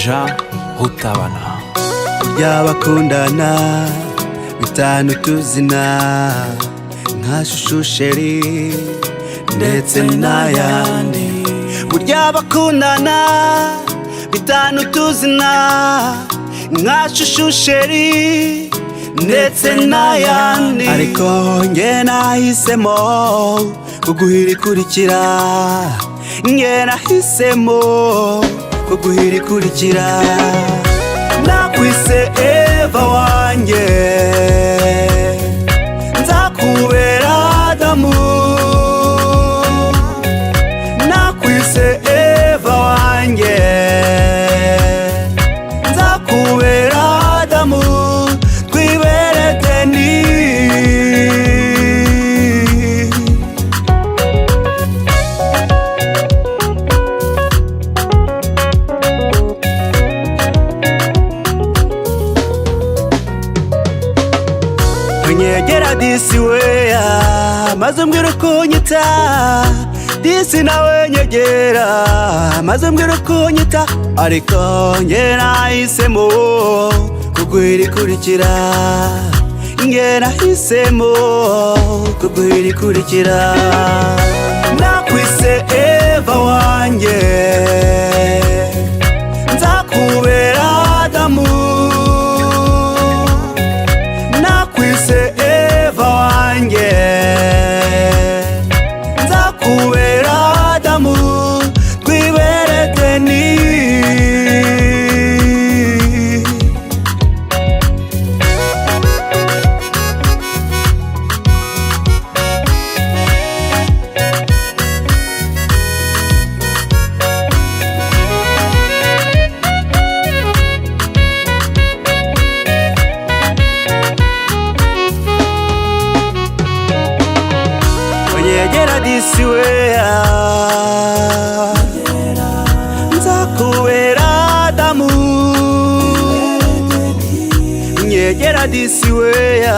Rutabana. Y'abakundana bitanu tuzina nka shushu sheri ndetse n'ayandi. Burya bakundana bitanu tuzina nka shushu sheri ndetse n'ayandi. Ariko nge nahisemo kuguhirikurikira, nge nahisemo kuguhirikurikira. Nakwise Eva wanjye, nzakubera Adamu. Nakwise Eva wanjye, nzakubera Adamu. Twibere deni, nyegera disi weya maze mbwira uko nyita. Disi nawe nyegera maze mbwira uko nyita. Ariko nge nahisemo kuguhirikurikira, nge nahisemo kuguhirikurikira. Nakwise Eva wanjye, nzakubera Adamu. Nakwise Eva wanjye, nzakubera Adamu. Twibere deni, nyegera disi weya nzakubera Adamu. Nyegera disi weya